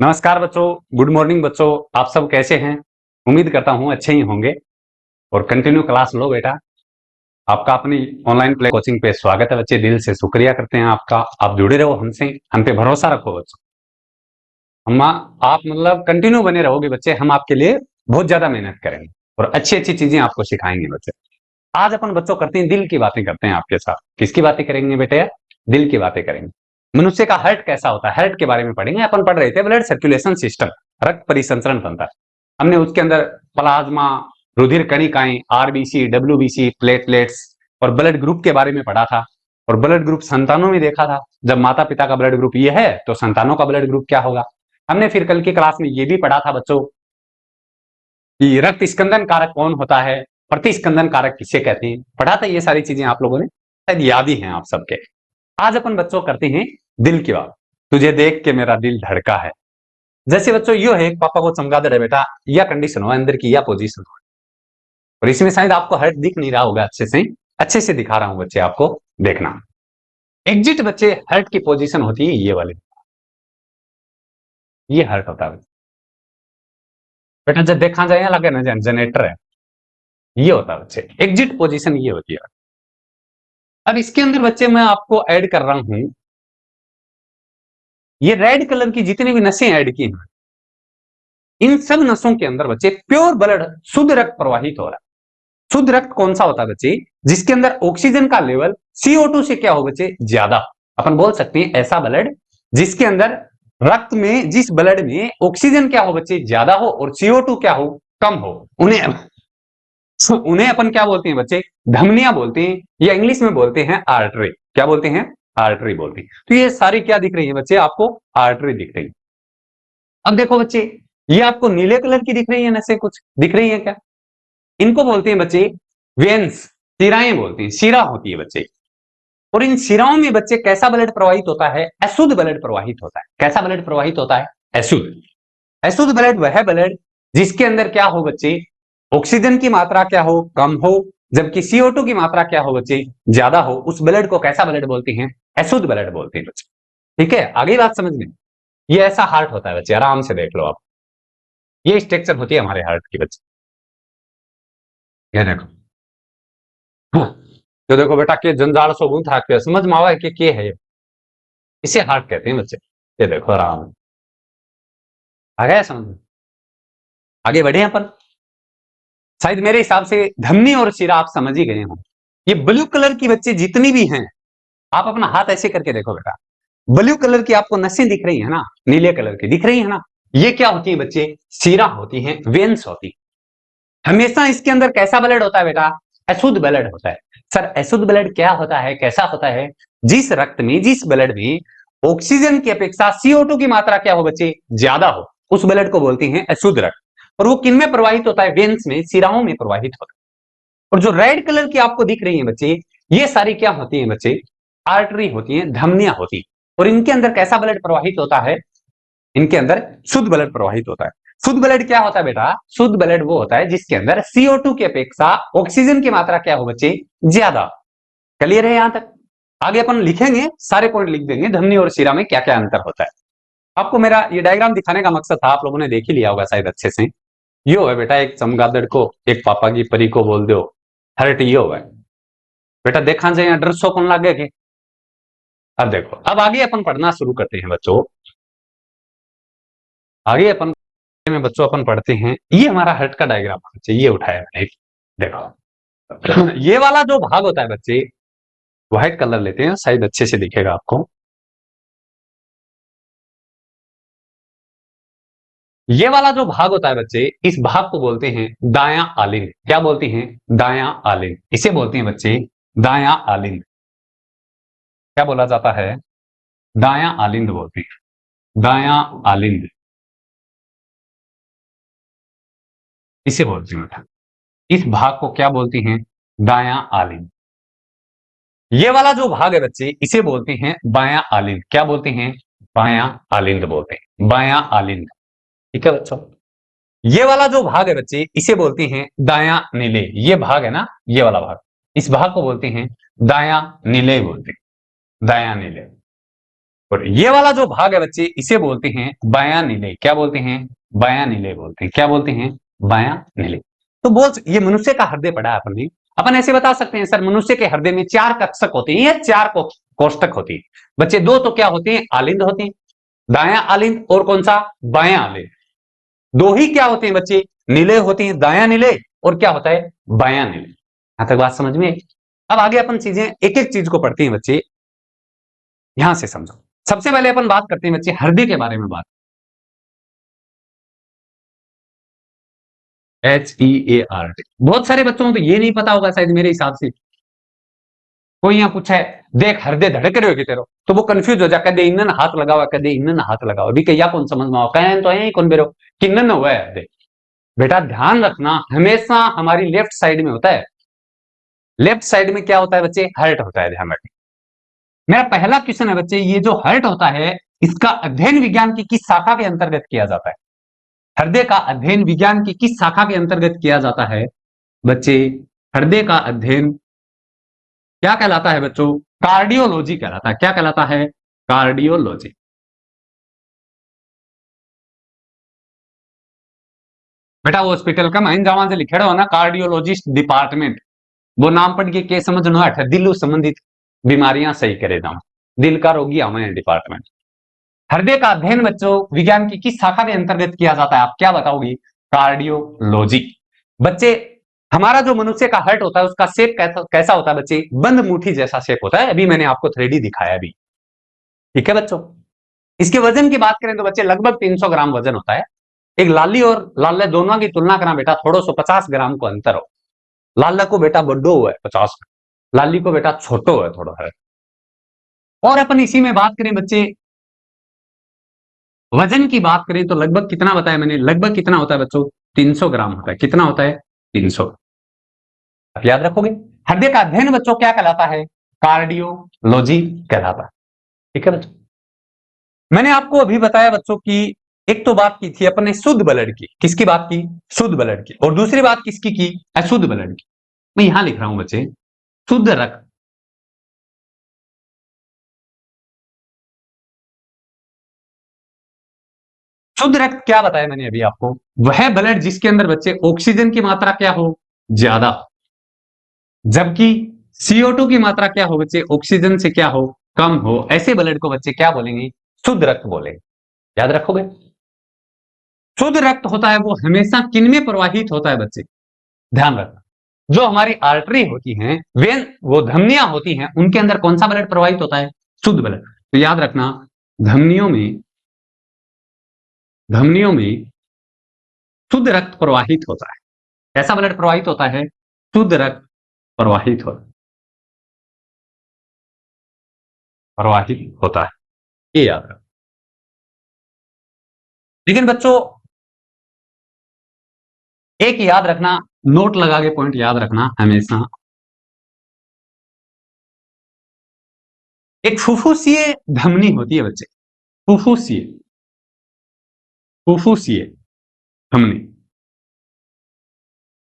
नमस्कार बच्चों, good morning बच्चों। आप सब कैसे हैं? उम्मीद करता हूं अच्छे ही होंगे और कंटिन्यू क्लास लो बेटा। आपका अपनी ऑनलाइन प्ले कोचिंग पे स्वागत है बच्चे। दिल से शुक्रिया करते हैं आपका। आप जुड़े रहो हमसे, हम पे भरोसा रखो बच्चों। हम आप मतलब कंटिन्यू बने रहोगे बच्चे, हम आपके लिए बहुत ज्यादा मेहनत करेंगे और अच्छी अच्छी चीजें आपको सिखाएंगे बच्चे। आज अपन बच्चों करते हैं दिल की बातें करते हैं आपके साथ। किसकी बातें करेंगे बेटे? दिल की बातें करेंगे। मनुष्य का हार्ट कैसा होता है, हार्ट के बारे में पढ़ेंगे। अपन पढ़ रहे थे ब्लड सर्कुलेशन सिस्टम, रक्त परिसंचरण तंत्र। हमने उसके अंदर प्लाज्मा, रुधिर कणिकाएं, आरबीसी, डब्ल्यूबीसी, प्लेटलेट्स और ब्लड ग्रुप के बारे में पढ़ा था। और ब्लड ग्रुप संतानों में देखा था। जब माता पिता का ब्लड ग्रुप ये है तो संतानों का ब्लड ग्रुप क्या होगा। हमने फिर कल की क्लास में ये भी पढ़ा था बच्चों कि रक्त स्कंदन कारक कौन होता है, प्रतिस्कंदन कारक किसे कहते हैं। पढ़ा था ये सारी चीजें आप लोगों ने, शायद याद ही हैं आप सबके। आज अपन बच्चों करते हैं दिल की बात। तुझे देख के मेरा दिल धड़का है। जैसे बच्चों यो है, पापा को चमगादड़ है बेटा, या कंडीशन हो अंदर की, या पोजीशन हो। और इसमें शायद आपको हार्ट दिख नहीं रहा होगा अच्छे से दिखा रहा हूं बच्चे, आपको देखना। एग्जिट बच्चे हार्ट की पोजीशन होती है ये वाली, ये हार्ट होता है बेटा। जब देखा जाए लगे ना जनरेटर है, ये होता है बच्चे एग्जिट पोजीशन, ये होती है। अब इसके अंदर बच्चे मैं आपको ऐड कर रहा हूं, ये रेड कलर की जितनी भी नसें ऐड की हैं, इन सब नसों के अंदर बच्चे प्योर ब्लड, शुद्ध रक्त प्रवाहित हो रहा है। शुद्ध रक्त कौन सा होता है बच्चे? जिसके अंदर ऑक्सीजन का लेवल CO2 से क्या हो बच्चे? ज्यादा। अपन बोल सकते हैं ऐसा ब्लड जिसके अंदर रक्त में, जिस ब्लड में ऑक्सीजन क्या हो बच्चे? ज्यादा हो और CO2 क्या हो? कम हो। उन्हें उन्हें अपन क्या बोलते हैं बच्चे? धमनियां बोलते हैं, या इंग्लिश में बोलते हैं आर्टरी। क्या बोलते हैं? आर्टरी बोलते हैं। तो ये सारी क्या दिख रही है बच्चे आपको? आर्टरी दिख रही है। अब देखो बच्चे, ये आपको नीले कलर की दिख रही है नसें, कुछ दिख रही है क्या? इनको बोलते हैं बच्चे वेन्स, शिराएं बोलते हैं, शिरा होती है बच्चे। और इन शिराओं में बच्चे कैसा ब्लड प्रवाहित होता है? अशुद्ध ब्लड प्रवाहित होता है। कैसा ब्लड प्रवाहित होता है? अशुद्ध। अशुद्ध ब्लड वह ब्लड जिसके अंदर क्या हो बच्चे? ऑक्सीजन की मात्रा क्या हो? कम हो, जबकि CO2 की मात्रा क्या हो बच्चे? ज्यादा हो। उस ब्लड को कैसा ब्लड बोलते हैं? अशुद्ध ब्लड बोलते हैं बच्चे। ठीक है, आगे बात समझ में। ये ऐसा हार्ट होता है बच्चे, आराम से देख लो आप। ये स्ट्रक्चर होती है हमारे हार्ट की बच्चे। ये देखो, हाँ, तो देखो बेटा के जंजाल सो गूंथ रखे समझ में आवा कि है ये। इसे हार्ट कहते हैं बच्चे। ये देखो आराम, आ गया समझ में? आगे बढ़े अपन। शायद मेरे हिसाब से धमनी और शिरा आप समझ ही गए हो। ये ब्लू कलर की बच्चे जितनी भी हैं, आप अपना हाथ ऐसे करके देखो बेटा। ब्लू कलर की आपको नसें दिख रही है ना, नीले कलर की दिख रही है ना, ये क्या होती है बच्चे? शिरा होती है, वेन्स होती है। हमेशा इसके अंदर कैसा ब्लड होता है बेटा? अशुद्ध ब्लड होता है। सर अशुद्ध ब्लड क्या होता है, कैसा होता है? जिस रक्त में, जिस ब्लड में ऑक्सीजन की अपेक्षा CO2 की मात्रा क्या हो बच्चे? ज्यादा हो, उस ब्लड को बोलते हैं अशुद्ध रक्त। और वो किन में प्रवाहित होता है? वेन्स में, शिराओं में प्रवाहित होता है। और जो रेड कलर की आपको दिख रही है बच्चे, ये सारी क्या होती है बच्चे? आर्टरी होती है, धमनियां होती है। और इनके अंदर कैसा ब्लड प्रवाहित होता है? इनके अंदर शुद्ध ब्लड प्रवाहित होता है। शुद्ध ब्लड क्या होता है बेटा? शुद्ध ब्लड वो होता है जिसके अंदर CO2 की अपेक्षा ऑक्सीजन की मात्रा क्या हो बच्चे? ज्यादा। क्लियर है यहां तक? आगे अपन लिखेंगे, सारे पॉइंट लिख देंगे, धमनी और शिरा में क्या क्या अंतर होता है। आपको मेरा ये डायग्राम दिखाने का मकसद था, आप लोगों ने देख ही लिया होगा शायद अच्छे से। यो है बेटा एक चमगादड़ को एक पापा की परी को बोल दो हर्ट, यो है बेटा। देखा जाए डर सो कौन लागे के। अब देखो, अब आगे अपन पढ़ना शुरू करते हैं बच्चों। आगे अपन में बच्चों अपन पढ़ते हैं, ये हमारा हर्ट का डायग्राम बच्चे, ये उठाया मैंने एक। देखो ये वाला जो भाग होता है बच्चे, व्हाइट कलर लेते हैं, शायद अच्छे से दिखेगा आपको। ये वाला जो भाग होता है बच्चे, इस भाग को बोलते हैं दायां आलिंद। क्या बोलते हैं? दायां आलिंद। इसे बोलते हैं बच्चे दायां आलिंद। क्या बोला जाता है? दायां आलिंद बोलते हैं, दायां आलिंद इसे बोलते हैं। इस भाग को क्या बोलते हैं? दायां आलिंद। ये वाला जो भाग है बच्चे, इसे बोलते हैं बायां आलिंद। क्या बोलते हैं? बायां आलिंद बोलते हैं, बायां आलिंद। ठीक है बच्चों, ये वाला जो भाग है बच्चे, इसे बोलते हैं दायां नीले। ये भाग है ना, ये वाला भाग, इस भाग को बोलते हैं दायां नीले बोलते हैं, दायां नीले। और ये वाला जो भाग है बच्चे, इसे बोलते हैं बायां नीले। क्या बोलते हैं? बायां नीले बोलते हैं। क्या बोलते हैं? बायां नीले। तो बोल, ये मनुष्य का हृदय पढ़ा है अपने। अपन ऐसे बता सकते हैं सर, मनुष्य के हृदय में 4 कक्षक होते हैं या 4 कोष्टक होती है बच्चे। 2 तो क्या होते हैं? आलिंद होते हैं, दायां आलिंद और कौन सा? बायां आलिंद। 2 ही क्या होते हैं बच्चे? नीले होते हैं, दायां नीले और क्या होता है? बायां नीले। यहां तक बात समझ में आई? अब आगे अपन चीजें एक एक चीज को पढ़ते हैं बच्चे, यहां से समझो। सबसे पहले अपन बात करते हैं बच्चे हृदय के बारे में। बात HEART, बहुत सारे बच्चों को तो ये नहीं पता होगा शायद मेरे हिसाब से। कोई यहाँ पूछा है, देख हृदय धड़क रहे हो कि तेरो, तो वो कंफ्यूज हो जा, कदे इन्नन हाथ लगाओ, कदे इन्नन हाथ लगाओ। अभी कहिया कौन समझ में आओ, कहें तो यही कौन बेरो किन्नन हुआ है हृदय। बेटा ध्यान रखना, हमेशा हमारी लेफ्ट साइड में होता है। लेफ्ट साइड में क्या होता है बच्चे? हार्ट होता है। ध्यान रखना। मेरा पहला क्वेश्चन है बच्चे, ये जो हार्ट होता है, इसका अध्ययन विज्ञान की किस शाखा के अंतर्गत किया जाता है? हृदय का अध्ययन विज्ञान की किस शाखा के अंतर्गत किया जाता है बच्चे? हृदय का अध्ययन क्या कहलाता है बच्चों? कार्डियोलॉजी कहलाता है। क्या कहलाता है? कार्डियोलॉजी। बेटा हॉस्पिटल का महिन जावा से लिखे हो ना, कार्डियोलॉजिस्ट डिपार्टमेंट, वो नाम पढ़ के समझ नो है, दिल संबंधित बीमारियां सही करे जाओ, दिल का रोगी हमें डिपार्टमेंट। हृदय का अध्ययन बच्चों विज्ञान की किस शाखा के अंतर्गत किया जाता है? आप क्या बताओगी? कार्डियोलॉजी। बच्चे हमारा जो मनुष्य का हार्ट होता है, उसका शेप कैसा होता है बच्चे? बंद मुट्ठी जैसा शेप होता है। अभी मैंने आपको 3D दिखाया अभी, ठीक है बच्चों। इसके वजन की बात करें तो बच्चे लगभग 300 ग्राम वजन होता है। एक लाली और लाल दोनों की तुलना करा बेटा, थोड़ा सो 50 ग्राम को अंतर हो। लाल को बेटा बड्डो हुआ है 50, लाली को बेटा छोटो है थोड़ा है। और अपन इसी में बात करें बच्चे, वजन की बात करें तो लगभग कितना बताया मैंने? लगभग कितना होता है बच्चों? 300 ग्राम होता है। कितना होता है? 300। आप याद रखोगे। हृदय का अध्ययन बच्चों क्या कहलाता है? कार्डियोलॉजी कहलाता है। ठीक है बच्चों। मैंने आपको अभी बताया बच्चों की, एक तो बात की थी अपने शुद्ध ब्लड की। किसकी बात की? शुद्ध ब्लड की। और दूसरी बात किसकी की? अशुद्ध ब्लड की। मैं यहां लिख रहा हूं बच्चे, शुद्ध रक्त। शुद्ध रक्त क्या बताया मैंने अभी आपको? वह ब्लड जिसके अंदर बच्चे ऑक्सीजन की मात्रा क्या हो? ज्यादा। जबकि CO2 की मात्रा क्या हो बच्चे? ऑक्सीजन से क्या हो? कम हो। ऐसे ब्लड को बच्चे क्या बोलेंगे? शुद्ध रक्त बोलेंगे। याद रखोगे। शुद्ध रक्त होता है वो हमेशा किन में प्रवाहित होता है बच्चे? ध्यान रखना, जो हमारी आर्टरी होती हैं, वेन, वो धमनियां होती हैं, उनके अंदर कौन सा ब्लड प्रवाहित होता है? शुद्ध ब्लड। तो याद रखना, धमनियों में, धमनियों में शुद्ध रक्त प्रवाहित होता है। कैसा ब्लड प्रवाहित होता है? शुद्ध रक्त प्रवाहित होता है, प्रवाहित होता है। ये याद रखना। लेकिन बच्चों एक याद रखना, नोट लगा के पॉइंट याद रखना हमेशा, एक फुफ्फुसीय धमनी होती है बच्चे। फुफ्फुसीय, फुफ्फुसीय धमनी,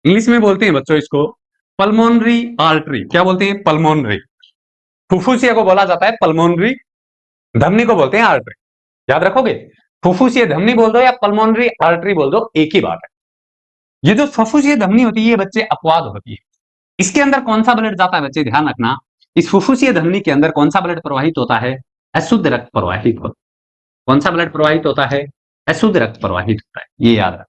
इंग्लिश में बोलते हैं बच्चों इसको पल्मोनरी आर्टरी। क्या बोलते हैं? पल्मोनरी। फुफ्फुसीय को बोला जाता है पल्मोनरी, धमनी को बोलते हैं आर्टरी। याद रखोगे। फुफ्फुसीय धमनी बोल दो या पल्मोनरी आर्टरी बोल दो, एक ही बात है। ये जो फुफ्फुसीय धमनी होती है ये बच्चे अपवाद होती है। इसके अंदर कौन सा ब्लड जाता है बच्चे? ध्यान रखना, इस फुफ्फुसीय धमनी के अंदर कौन सा ब्लड प्रवाहित होता है? अशुद्ध रक्त प्रवाहित होता है। कौन सा ब्लड प्रवाहित होता है? अशुद्ध रक्त प्रवाहित होता है। ये याद रखना।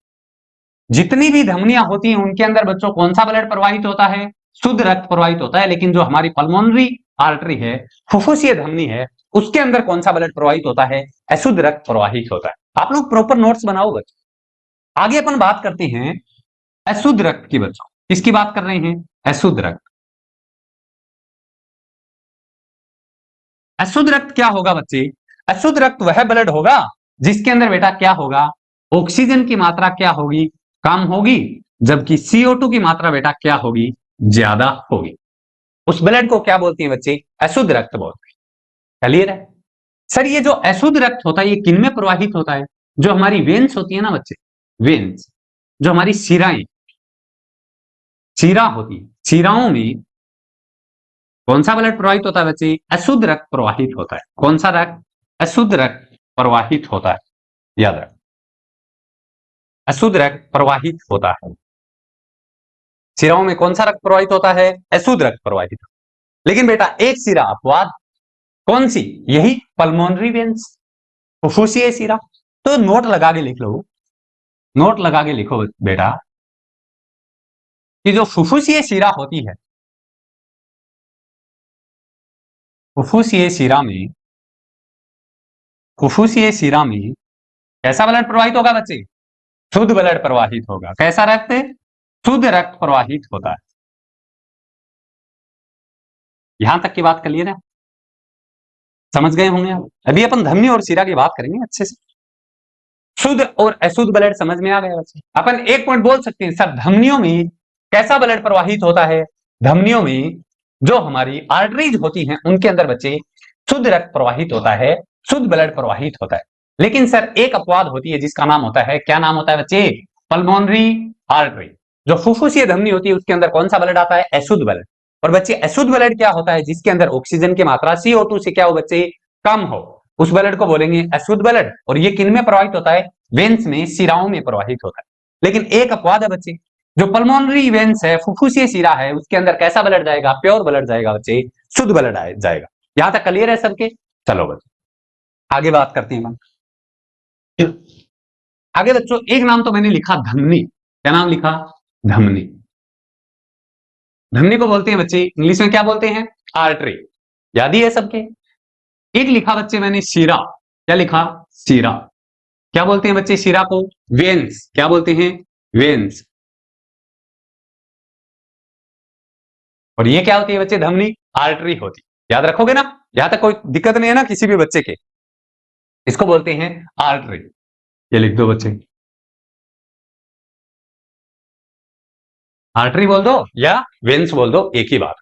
जितनी भी धमनियां होती हैं उनके अंदर बच्चों कौन सा ब्लड प्रवाहित होता है? शुद्ध रक्त प्रवाहित होता है। लेकिन जो हमारी पल्मोनरी आर्टरी है, फुफ्फुसीय धमनी है, उसके अंदर कौन सा ब्लड प्रवाहित होता है? अशुद्ध रक्त प्रवाहित होता है। आप लोग प्रॉपर नोट्स बनाओ बच्चों। आगे अपन बात करते हैं अशुद्ध रक्त की बच्चों। किसकी बात कर रहे हैं? अशुद्ध रक्त। अशुद्ध रक्त क्या होगा बच्चे? अशुद्ध रक्त वह ब्लड होगा जिसके अंदर बेटा क्या होगा? ऑक्सीजन की मात्रा क्या होगी? कम होगी। जबकि CO2 की मात्रा बेटा क्या होगी? ज्यादा होगी। उस ब्लड को क्या बोलते हैं बच्चे? अशुद्ध रक्त बोलते हैं। क्लियर है? सर ये जो अशुद्ध रक्त होता है ये किन में प्रवाहित होता है? जो हमारी वेन्स होती है ना बच्चे, वेन्स, जो हमारी शिराएं, शिरा होती है, शिराओं में कौन सा ब्लड प्रवाहित होता है बच्चे? अशुद्ध रक्त प्रवाहित होता है। कौन सा रक्त? अशुद्ध रक्त प्रवाहित होता है। याद रख, अशुद्ध रक्त प्रवाहित होता है। सिराओं में कौन सा रक्त प्रवाहित होता है? अशुद्ध रक्त प्रवाहित। लेकिन बेटा एक सिरा अपवाद, कौन सी? यही पल्मोनरी वेन्स, फुफ्फुसीय सिरा। तो नोट लगा के लिख लो, नोट लगा के लिखो बेटा कि जो फुफ्फुसीय सिरा होती है, फुफ्फुसीय सिरा में, फुफ्फुसीय सिरा में कैसा ब्लड प्रवाहित होगा बच्चे? शुद्ध ब्लड प्रवाहित होगा। कैसा रक्त? शुद्ध रक्त प्रवाहित होता है। यहां तक की बात क्लियर है? समझ गए होंगे आप? अभी अपन धमनी और सिरा की बात करेंगे अच्छे से। शुद्ध और अशुद्ध ब्लड समझ में आ गया बच्चे? अपन एक पॉइंट बोल सकते हैं सर, धमनियों में कैसा ब्लड प्रवाहित होता है? धमनियों में जो हमारी आर्टरीज होती हैं उनके अंदर बच्चे शुद्ध रक्त प्रवाहित होता है, शुद्ध ब्लड प्रवाहित होता है। लेकिन सर एक अपवाद होती है जिसका नाम होता है, क्या नाम होता है बच्चे? Pulmonary artery. जो फुफ्फुसीय धमनी होती है उसके अंदर कौन सा ब्लड आता है? अशुद्ध ब्लड। और बच्चे अशुद्ध ब्लड क्या होता है? जिसके अंदर ऑक्सीजन की मात्रा CO2 से क्या हो बच्चे? कम हो, उस ब्लड को बोलेंगे अशुद्ध ब्लड। और ये किन में प्रवाहित होता है? वेन्स में, सिराओं में प्रवाहित होता है। लेकिन एक अपवाद है बच्चे, जो पल्मोनरी वेन्स है, फुफ्फुसीय सिरा है, उसके अंदर कैसा ब्लड जाएगा? प्योर ब्लड जाएगा बच्चे, शुद्ध ब्लड जाएगा। यहां तक क्लियर है सबके? चलो बच्चे आगे बात करते हैं हम। आगे बच्चों एक नाम तो मैंने लिखा धमनी। क्या नाम लिखा? धमनी। धमनी को बोलते हैं बच्चे इंग्लिश में क्या बोलते हैं? आर्टरी। याद ही है सबके? एक लिखा बच्चे मैंने सीरा। क्या लिखा? सीरा। क्या बोलते हैं बच्चे सीरा को? वेन्स। क्या बोलते हैं? वेन्स। और ये क्या होती है बच्चे? धमनी, आर्टरी होती है। याद रखोगे ना? यहां तक कोई दिक्कत नहीं है ना किसी भी बच्चे के? इसको बोलते हैं आर्टरी। ये लिख दो बच्चे, आर्टरी बोल दो या वेन्स बोल दो, एक ही बात।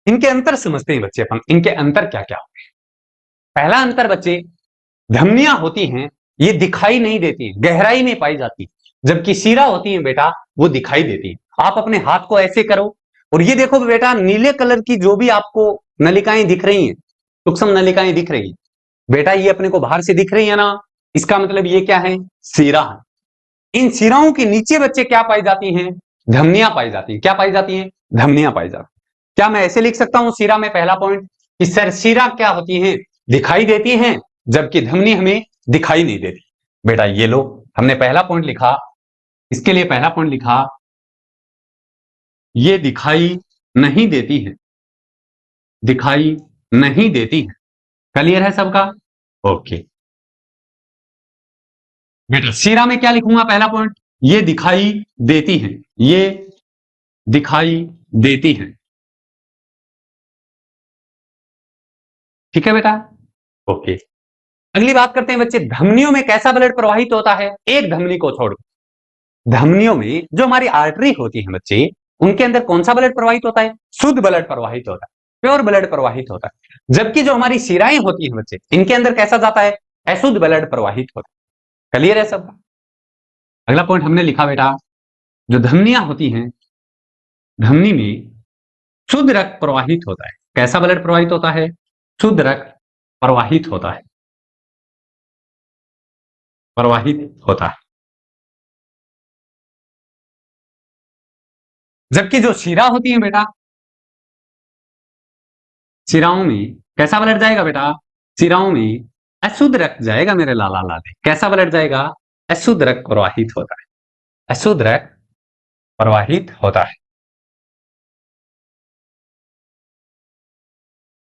इनके अंतर समझते हैं बच्चे अपन, इनके अंतर क्या क्या होते हैं। पहला अंतर बच्चे, धमनियां होती हैं ये दिखाई नहीं देती, गहराई में पाई जाती, जबकि सीरा होती है बेटा वो दिखाई देती है। आप अपने हाथ को ऐसे करो और ये देखो बेटा, नीले कलर की जो भी आपको नलिकाएं दिख रही हैं, सूक्ष्म नलिकाएं दिख रही हैं बेटा, ये अपने को बाहर से दिख रही है ना, इसका मतलब ये क्या है? सीरा है। इन सिराओं के नीचे बच्चे क्या पाई जाती हैं? धमनियां पाई जाती हैं। क्या पाई जाती हैं? धमनियां पाई जाती हैं। क्या मैं ऐसे लिख सकता हूं सिरा में पहला पॉइंट कि सर सिरा क्या होती है? दिखाई देती हैं, जबकि धमनी हमें दिखाई नहीं देती। बेटा ये लो, हमने पहला पॉइंट लिखा, इसके लिए पहला पॉइंट लिखा, ये दिखाई नहीं देती है, दिखाई नहीं देती है। क्लियर है सबका? ओके बेटा सिरा में क्या लिखूंगा? पहला पॉइंट, ये दिखाई देती है, ये दिखाई देती है। ठीक है बेटा? ओके अगली बात करते हैं बच्चे, धमनियों में कैसा ब्लड प्रवाहित होता है? एक धमनी को छोड़, धमनियों में जो हमारी आर्टरी होती है बच्चे, उनके अंदर कौन सा ब्लड प्रवाहित होता है? शुद्ध ब्लड प्रवाहित होता है, प्योर ब्लड प्रवाहित होता है। जबकि जो हमारी सिराएं होती हैं बच्चे, इनके अंदर कैसा जाता है? अशुद्ध ब्लड प्रवाहित होता है। क्लियर है सब? अगला पॉइंट हमने लिखा बेटा, जो धमनियां होती हैं, धमनी में शुद्ध रक्त प्रवाहित होता है। कैसा ब्लड प्रवाहित होता है? शुद्ध रक्त प्रवाहित होता है, प्रवाहित होता है। जबकि जो शिरा होती है बेटा, शिराओं में कैसा ब्लड जाएगा बेटा? शिराओं में अशुद्ध रक्त जाएगा मेरे लाला लाले। कैसा ब्लड जाएगा? अशुद्ध रक्त प्रवाहित होता है, अशुद्ध रक्त प्रवाहित होता है।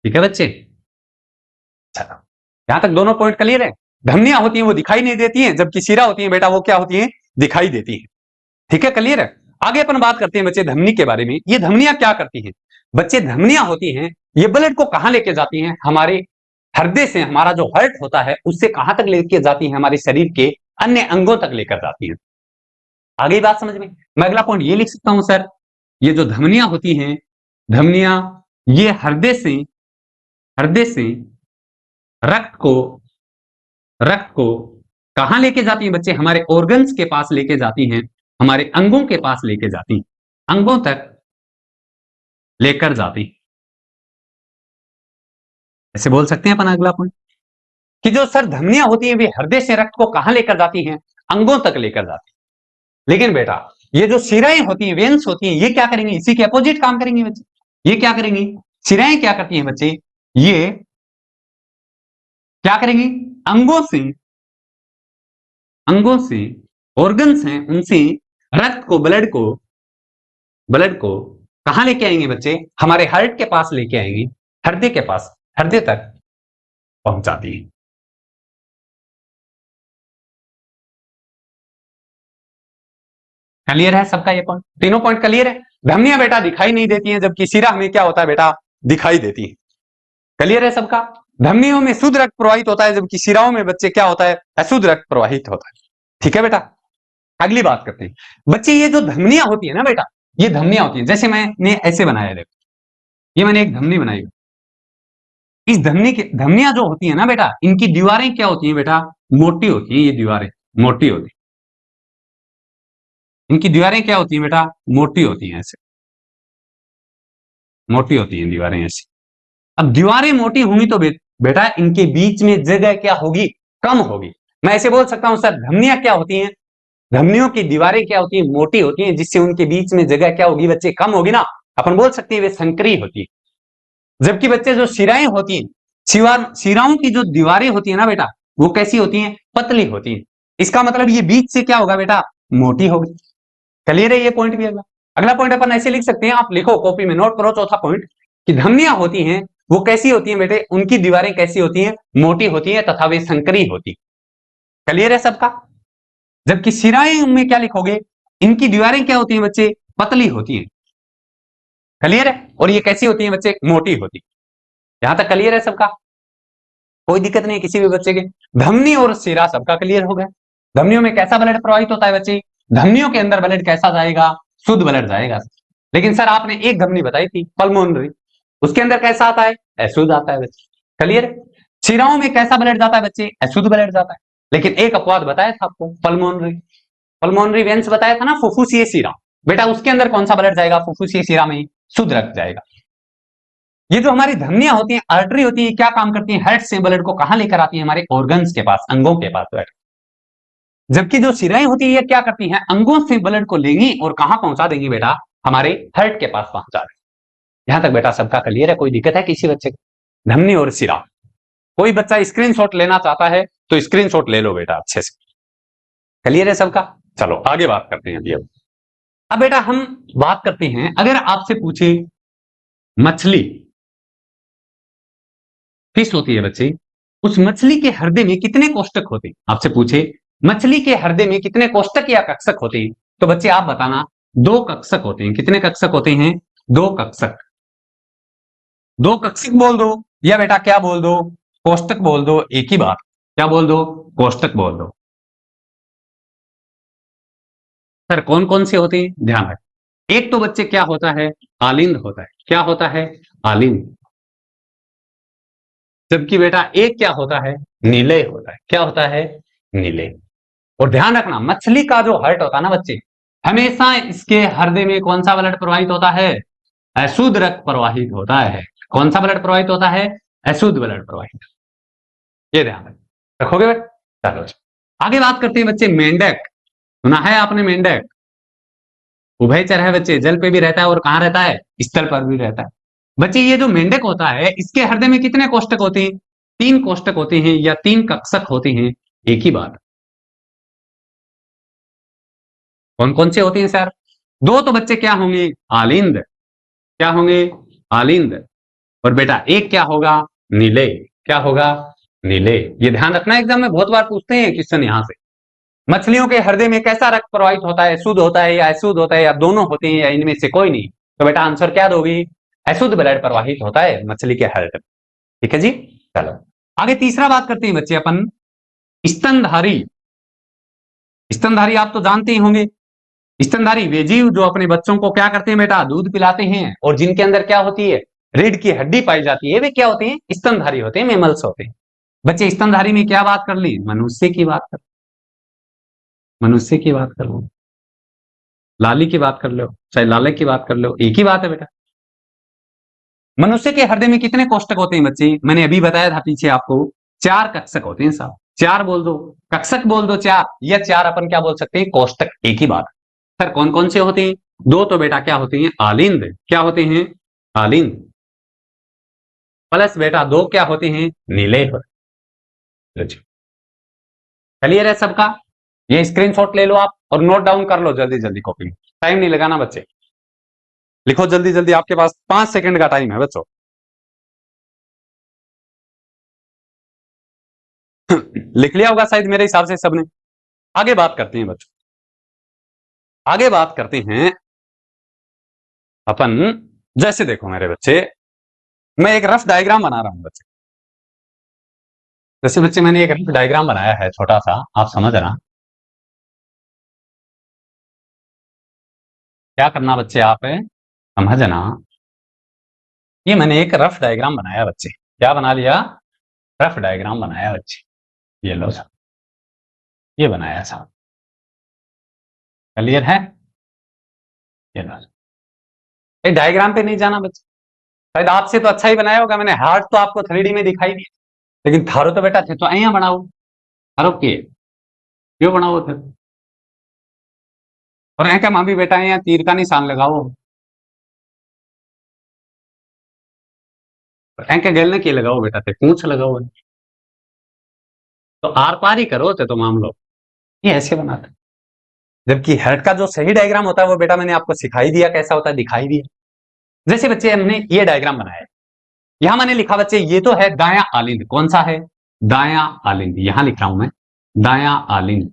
ठीक है बच्चे? चलो यहां तक दोनों पॉइंट क्लियर है? धमनियां होती हैं वो दिखाई नहीं देती हैं, जबकि शिरा होती है बेटा वो क्या होती है? दिखाई देती है। ठीक है? क्लियर है? आगे अपन बात करते हैं बच्चे धमनी के बारे में। ये धमनियां क्या करती हैं? बच्चे धमनियां होती हैं ये ब्लड को कहां लेके जाती हैं? हमारे हृदय से, हमारा जो हार्ट होता है उससे कहां तक लेके जाती हैं? हमारे शरीर के अन्य अंगों तक लेकर जाती हैं। आगे बात समझ में? मैं अगला पॉइंट ये लिख सकता हूं सर, ये जो धमनियां होती हैं, धमनियां ये हृदय से रक्त को कहां लेके जाती हैं बच्चे? हमारे ऑर्गन्स के पास लेके जाती हैं, हमारे अंगों के पास लेके जाती हैं, अंगों तक लेकर जाती हैं। ऐसे बोल सकते हैं अपन अगला पॉइंट कि जो सर धमनियां होती हैं वे हृदय से रक्त को कहां लेकर जाती हैं, अंगों तक लेकर जाती हैं। लेकिन बेटा ये जो शिराएं होती हैं, वेन्स होती हैं, ये क्या करेंगी, इसी के अपोजिट काम करेंगी बच्चे। ये क्या करेंगी, शिराएं क्या करती हैं बच्चे, ये क्या करेंगी, अंगों से ऑर्गन्स हैं उनसे रक्त को, ब्लड को कहां लेके आएंगे बच्चे, हमारे हार्ट के पास लेके आएंगी, हृदय के पास, हृदय तक पहुंचाती है। क्लियर है सबका, ये पॉइंट, तीनों पॉइंट क्लियर है। धमनियां बेटा दिखाई नहीं देती हैं, जबकि शिरा हमें क्या होता है बेटा, दिखाई देती है। क्लियर है सबका। धमनियों में शुद्ध रक्त प्रवाहित होता है, जबकि शिराओं में बच्चे क्या होता है, अशुद्ध रक्त प्रवाहित होता है। ठीक है बेटा, अगली बात करते हैं बच्चे। ये जो धमनियां होती है ना बेटा, ये धमनियां होती है, जैसे मैंने ऐसे बनाया, देखो ये मैंने एक धमनी बनाई। इस धमनियां जो होती है ना बेटा, इनकी दीवारें क्या होती है बेटा, मोटी होती है। ये दीवारें मोटी होती है, इनकी दीवारें क्या होती है बेटा, मोटी होती हैं, ऐसे मोटी होती हैं दीवारें ऐसी। अब दीवारें मोटी होंगी तो बेटा इनके बीच में जगह क्या होगी, कम होगी। मैं ऐसे बोल सकता हूं सर, धमनियां क्या होती हैं, धमनियों की दीवारें क्या होती हैं, मोटी होती हैं, जिससे उनके बीच में जगह क्या होगी बच्चे, कम होगी ना। अपन बोल सकते हैं वे संकरी होती है। जबकि बच्चे जो शिराएं होती हैं, शिराओं की जो दीवारें होती है ना बेटा, वो कैसी होती हैं, पतली होती हैं। इसका मतलब ये बीच से क्या होगा बेटा, मोटी होगी। क्लियर है ये पॉइंट भी। अगला अगला पॉइंट अपन ऐसे लिख सकते हैं, आप लिखो कॉपी में, नोट करो, चौथा पॉइंट कि धमनियां होती हैं वो कैसी होती हैं बेटे, उनकी दीवारें कैसी होती हैं, मोटी होती हैं तथा वे संकरी होती। क्लियर है सबका। जबकि शिराएं में क्या लिखोगे, इनकी दीवारें क्या होती हैं बच्चे, पतली होती हैं। क्लियर है, और ये कैसी होती हैं बच्चे, मोटी होती। यहां तक क्लियर है सबका, कोई दिक्कत नहीं है किसी भी बच्चे के। धमनी और शिरा सबका क्लियर हो गया। धमनियों में कैसा ब्लड प्रवाहित होता है बच्चे, धमनियों के अंदर ब्लड कैसा जाएगा, शुद्ध ब्लड जाएगा। लेकिन सर आपने एक धमनी बताई थी पल्मोनरी, उसके अंदर कैसा आता है, अशुद्ध आता है बच्चे। क्लियर। शिराओं में कैसा ब्लड जाता है बच्चे, अशुद्ध ब्लड जाता है। लेकिन एक अपवाद बताया था आपको, पल्मोनरी वेंस बताया था ना, फुफ्फुसीय शिरा। बेटा उसके अंदर कौन सा ब्लड जाएगा, फुफ्फुसीय शिरा में शुद्ध रक्त जाएगा। ये जो हमारी धमनियां होती हैं, आर्टरी होती है, क्या काम करती है, हार्ट से ब्लड को कहां लेकर आती है, हमारे ऑर्गन्स के पास, अंगों के पास बैठ। जबकि जो शिराएं होती है ये क्या करती हैं, अंगों से ब्लड को लेंगी और कहां पहुंचा देंगी बेटा, हमारे हार्ट के पास पहुंचा देंगी। यहां तक बेटा सबका क्लियर है, कोई दिक्कत है किसी बच्चे को। धमनी और शिरा, कोई बच्चा स्क्रीनशॉट लेना चाहता है तो स्क्रीनशॉट ले लो बेटा अच्छे से। क्लियर है सबका। चलो आगे बात करते हैं अभी। अब बेटा हम बात करते हैं, अगर आपसे पूछे मछली, फिश होती है बच्चे, उस मछली के हृदय में कितने कोष्टक होते हैं, आपसे पूछे मछली के हृदय में कितने कोष्टक या कक्षक होते हैं, तो बच्चे आप बताना, दो कक्षक होते हैं। कितने कक्षक होते हैं, दो कक्षक। दो कक्षक बोल दो या बेटा क्या बोल दो, कोष्टक बोल दो, एक ही बात। क्या बोल दो, कोष्टक बोल दो। सर कौन कौन से होते हैं, ध्यान रखें। एक तो बच्चे क्या होता है, आलिंद होता है। क्या होता है, आलिंद। जबकि बेटा एक क्या होता है, नीले होता है। क्या होता है, नीले। और ध्यान रखना, मछली का जो हार्ट होता है ना बच्चे, हमेशा इसके हृदय में कौन सा ब्लड प्रवाहित होता है, अशुद्ध रक्त प्रवाहित होता है। कौन सा ब्लड प्रवाहित होता है, अशुद्ध ब्लड प्रवाहित। ये ध्यान रखोगे बेटा। चलो आगे बात करते हैं बच्चे, मेंढक। सुना है आपने मेंढक, उभयचर है बच्चे, जल पे भी रहता है और कहां रहता है, स्थल पर भी रहता है। बच्चे ये जो मेंढक होता है, इसके हृदय में कितने कोष्टक होते हैं, तीन कोष्टक होते हैं या तीन कक्षक होते हैं, एक ही बात। कौन कौन से होते हैं सर, दो तो बच्चे क्या होंगे, आलिंद। क्या होंगे, आलिंद। और बेटा एक क्या होगा, नीले। क्या होगा, नीले। ये ध्यान रखना, एग्जाम में बहुत बार पूछते हैं क्वेश्चन यहां से। मछलियों के हृदय में कैसा रक्त प्रवाहित होता है, शुद्ध होता है या अशुद्ध होता है, या दोनों होते हैं या इनमें से कोई नहीं, तो बेटा आंसर क्या दोगी, अशुद्ध ब्लड प्रवाहित होता है मछली के हृदय में। ठीक है जी। चलो आगे तीसरा बात करते हैं बच्चे अपन, स्तनधारी। स्तनधारी आप तो जानते ही होंगे, स्तनधारी वे जीव जो अपने बच्चों को क्या करते हैं बेटा, दूध पिलाते हैं, और जिनके अंदर क्या होती है, रीढ़ की हड्डी पाई जाती है, वे क्या होते हैं, स्तनधारी होते हैं, मेमल्स होते हैं। बच्चे स्तनधारी में क्या बात कर ली, मनुष्य की बात कर, मनुष्य की बात कर लो, लाली की बात कर लो, चाहे लाले की बात कर लो, एक ही बात है बेटा। मनुष्य के हृदय में कितने कोष्ठक होते हैं बच्चे? मैंने अभी बताया था पीछे आपको, 4 कक्षक होते हैं साहब। 4 बोल दो, कक्षक बोल दो 4, या 4 अपन क्या बोल सकते हैं, कोष्ठक, एक ही बात। सर कौन कौन से होते हैं? 2 तो बेटा क्या होते हैं, आलिंद। क्या होते हैं? आलिंद। प्लस बेटा 2 क्या होते हैं, नीलेय। क्लियर है सबका? ये स्क्रीनशॉट ले लो आप और नोट डाउन कर लो जल्दी जल्दी कॉपी में, टाइम नहीं लगाना बच्चे, लिखो जल्दी जल्दी, आपके पास 5 सेकंड का टाइम है बच्चों। लिख लिया होगा शायद मेरे हिसाब से सबने। आगे बात करते हैं बच्चों, आगे बात करते हैं अपन। जैसे देखो मेरे बच्चे, मैं एक रफ डायग्राम बना रहा हूं बच्चे। जैसे बच्चे मैंने एक रफ डायग्राम बनाया है छोटा सा, आप समझ रहा। क्या करना बच्चे, आप समझना। ये मैंने एक रफ डायग्राम बनाया बच्चे। क्या बना लिया? रफ डायग्राम बनाया बच्चे। ये लो साहब, ये बनाया साहब। क्लियर है? ये लो। ये डायग्राम पे नहीं जाना बच्चे, शायद आपसे तो अच्छा ही बनाया होगा मैंने। हार्ट तो आपको 3D में दिखाई दिया, लेकिन थारो तो बेटा थे तो अहिया बनाओ, थारो के क्यों बनाओ थे? और ऐ क्या मां भी बेटा यहाँ तीर का निशान लगाओ, ऐ क्या गैल ने के लगाओ बेटा, थे पूंछ लगाओ, तो आर पार ही करो थे तो मामलो। ये ऐसे बनाते, जबकि हार्ट का जो सही डायग्राम होता है वो बेटा मैंने आपको सिखाई दिया कैसा होता है, दिखाई दिया। जैसे बच्चे हमने ये डायग्राम बनाया है, यहां मैंने लिखा बच्चे ये तो है दाया आलिंद। कौन सा है? दाया आलिंद। यहां लिख रहा हूं मैं दाया आलिंद।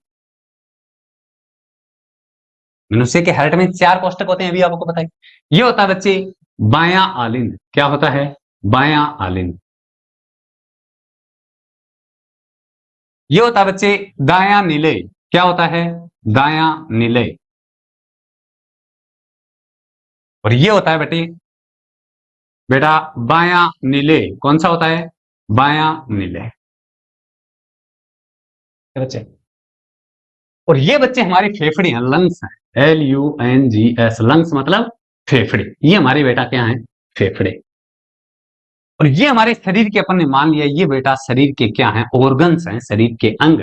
मनुष्य के हार्ट में 4 कोष्ठक होते हैं, अभी आपको पता है। ये होता है बच्चे बाया आलिंद। क्या होता है? बाया आलिंद। ये होता है बच्चे दाया निलय। क्या होता है? दाया निलय। और ये होता है बेटे बेटा बाया निलय। कौन सा होता है? बाया निलय बच्चे। और ये बच्चे हमारी फेफड़े हैं, लंग्स हैं, LUNGS, लंग्स मतलब फेफड़े। ये हमारे बेटा क्या है? फेफड़े। और ये हमारे शरीर के, अपन ने मान लिया ये बेटा शरीर के क्या है? ऑर्गन्स हैं, शरीर के अंग।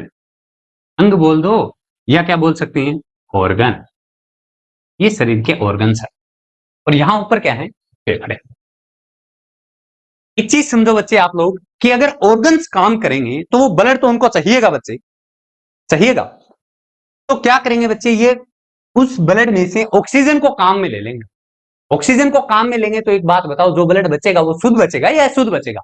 अंग बोल दो या क्या बोल सकते हैं? ऑर्गन। ये शरीर के ऑर्गन्स है। और यहां ऊपर क्या है? फेफड़े। एक चीज समझो बच्चे आप लोग कि अगर ऑर्गन्स काम करेंगे तो वो ब्लड तो उनको चाहिएगा बच्चे, चाहिएगा। तो क्या करेंगे बच्चे, ये उस ब्लड में से ऑक्सीजन को काम में ले लेंगे। ऑक्सीजन को काम में लेंगे तो एक बात बताओ, जो ब्लड बचेगा वो शुद्ध बचेगा या अशुद्ध बचेगा?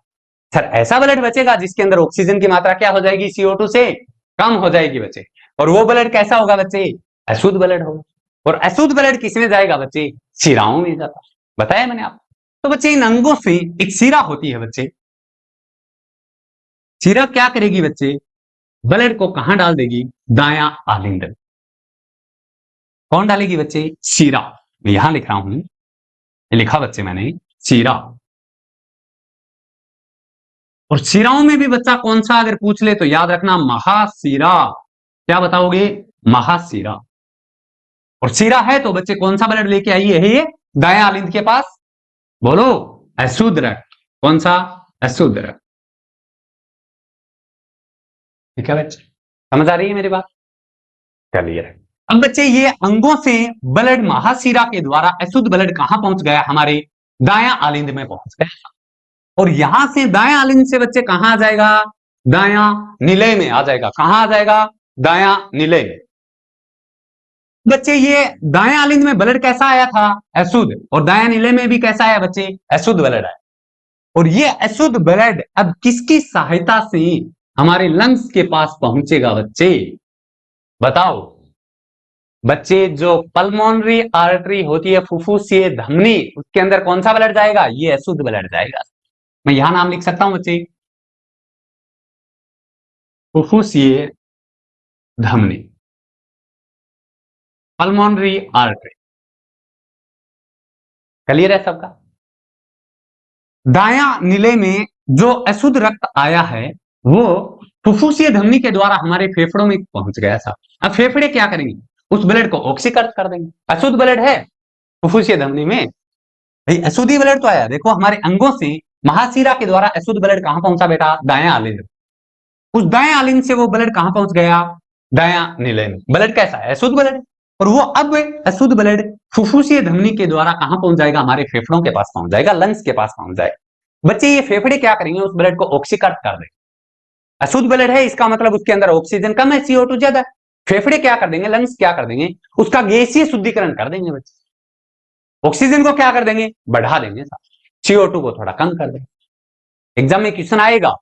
सर ऐसा ब्लड बचेगा जिसके अंदर ऑक्सीजन की मात्रा क्या हो जाएगी? CO2 से कम हो जाएगी बच्चे। और वो ब्लड कैसा होगा बच्चे? अशुद्ध ब्लड होगा। और अशुद्ध ब्लड किसमें जाएगा बच्चे? शिराओं में जाता, बताया मैंने आपको। तो बच्चे इन अंगों से एक शिरा होती है बच्चे। शिरा क्या करेगी बच्चे? ब्लड को कहां डाल देगी? दाया आलिंद। कौन डालेगी बच्चे? शिरा। मैं यहां लिख रहा हूं, लिखा बच्चे मैंने शिरा। और शिराओं में भी बच्चा कौन सा अगर पूछ ले तो याद रखना महाशिरा। क्या बताओगे? महाशिरा। और शिरा है तो बच्चे कौन सा ब्लड लेके आई है ये दाया आलिंद के पास? बोलो, अशुद्ध रक्त। कौन सा? अशुद्ध रक्त। ठीक है बच्चे, समझ आ रही है मेरी बात? चलिए, अब बच्चे ये अंगों से ब्लड महाशिरा के द्वारा अशुद्ध ब्लड कहां पहुंच गया? हमारे दाया आलिंद में पहुंच गया। और यहां से दाया आलिंद से बच्चे कहां आ जाएगा? दाया निलय में आ जाएगा। कहां आ जाएगा? दाया निलय में। बच्चे ये दाया आलिंद में ब्लड कैसा आया था? अशुद्ध। और दाया निलय में भी कैसा आया बच्चे? अशुद्ध ब्लड आया। और ये अशुद्ध ब्लड अब किसकी सहायता से हमारे लंग्स के पास पहुंचेगा बच्चे? बताओ बच्चे, जो पल्मोनरी आर्टरी होती है, फुफ्फुसीय धमनी, उसके अंदर कौन सा ब्लड जाएगा? ये अशुद्ध ब्लड जाएगा। मैं यहां नाम लिख सकता हूं बच्चे, फुफ्फुसीय धमनी, पल्मोनरी आर्टरी। क्लियर है सबका? दाया निलय में जो अशुद्ध रक्त आया है वो फुफ्फुसीय धमनी के द्वारा हमारे फेफड़ों में पहुंच गया था। अब फेफड़े क्या करेंगे? उस ब्लड को ऑक्सीकृत कर देंगे। अशुद्ध ब्लड है फुफ्फुसीय धमनी में, भाई अशुद्धि ब्लड तो आया, देखो हमारे अंगों से महाशिरा के द्वारा अशुद्ध ब्लड कहां पहुंचा बेटा, दायां आलिंद। उस दाएं आलिंद से वो ब्लड कहां पहुंच गया, दायां नीले में। ब्लड कैसा है, अशुद्ध ब्लड। और वो अब अशुद्ध ब्लड फुफ्फुसीय धमनी के द्वारा कहां पहुंच जाएगा, हमारे फेफड़ों के पास पहुंच जाएगा, लंग्स के पास पहुंच जाएगा। बच्चे ये फेफड़े क्या करेंगे, उस ब्लड को ऑक्सीकृत कर देंगे। अशुद्ध ब्लड है, इसका मतलब उसके अंदर ऑक्सीजन कम है, CO2 ज्यादा है। फेफड़े क्या कर देंगे, लंग्स क्या कर देंगे, उसका गैसीय शुद्धिकरण कर देंगे बच्चे। ऑक्सीजन को क्या कर देंगे, बढ़ा देंगे, CO2 को थोड़ा कम कर देंगे। एग्जाम में क्वेश्चन आएगा,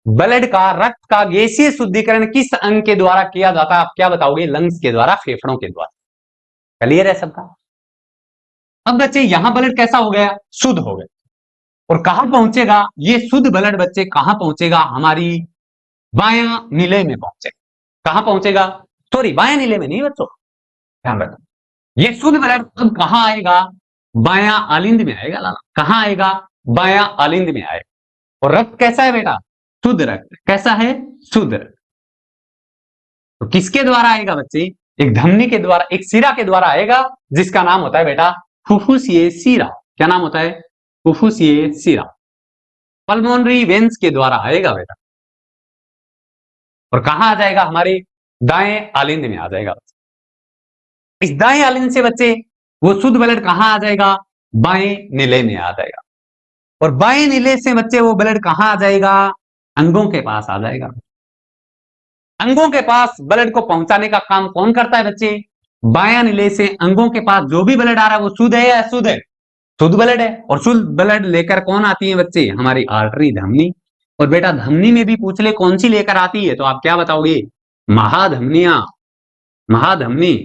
ब्लड का, रक्त का गैसीय शुद्धिकरण किस अंग के द्वारा किया जाता है, आप क्या बताओगे, लंग्स के द्वारा, फेफड़ों के द्वारा। क्लियर है सबका। अब बच्चे यहां ब्लड कैसा हो गया, शुद्ध हो गया। और कहां पहुंचेगा ये शुद्ध ब्लड बच्चे, कहां पहुंचेगा, हमारी बायां नीले में पहुंचेगा। कहां पहुंचेगा, सॉरी बायां नीले में नहीं बच्चों, ध्यान रखो, ये शुद्ध ब्लड अब कहां आएगा, बायां आलिंद में आएगा लाला। कहां आएगा, बायां आलिंद में आएगा। और रक्त कैसा है बेटा, शुद्ध रक्त। कैसा है, शुद्ध रक्त। तो किसके द्वारा आएगा बच्चे, एक धमनी के द्वारा, एक सिरा के द्वारा आएगा, जिसका नाम होता है बेटा फुफ्फुसीय सिरा। क्या नाम होता है, फुफ्फुसीय सिरा। पल्मोनरी वेन्स के द्वारा आएगा बेटा। और कहां आ जाएगा, हमारे दाएं आलिंद में आ जाएगा। इस दाएं आलिंद से बच्चे वो शुद्ध ब्लड कहां आ जाएगा, बाएं नीले में आ जाएगा। और बाएं नीले से बच्चे वो ब्लड कहां आ जाएगा, अंगों के पास आ जाएगा। अंगों के पास ब्लड को पहुंचाने का काम कौन करता है बच्चे, बायां नीले से अंगों के पास जो भी ब्लड आ रहा है वो शुद्ध है या अशुद्ध है, शुद्ध ब्लड है। और शुद्ध ब्लड लेकर कौन आती है बच्चे, हमारी आर्टरी, धमनी। और बेटा धमनी में भी पूछ ले कौन सी लेकर आती है, तो आप क्या बताओगे, महाधमनियां, महाधमनी।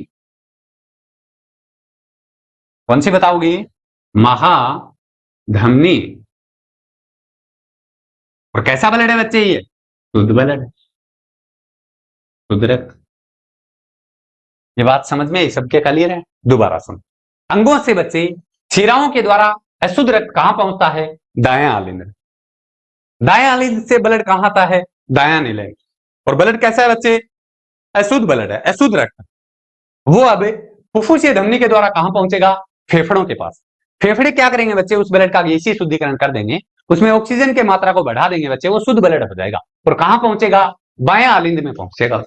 कौन सी बताओगे, महाधमनी। और कैसा ब्लड है बच्चे, ये शुद्ध ब्लड है, शुद्ध रक्त। ये बात समझ में सबके क्लियर है, दोबारा सुन। अंगों से बच्चे शिराओं के द्वारा अशुद्ध रक्त कहां पहुंचता है, दायां आलिंद। दायां आलिंद से ब्लड कहां आता है, दायां नीले। और ब्लड कैसा है बच्चे, अशुद्ध ब्लड है, अशुद्ध रक्त। वो अब फुफ्फुसीय धमनी के द्वारा कहां पहुंचेगा, फेफड़ों के पास। फेफड़े क्या करेंगे बच्चे, उस ब्लड का गैसीय शुद्धिकरण कर देंगे, उसमें ऑक्सीजन की मात्रा को बढ़ा देंगे बच्चे, वो शुद्ध ब्लड हो जाएगा। और कहां पहुंचेगा, बायां आलिंद में पहुंचेगा।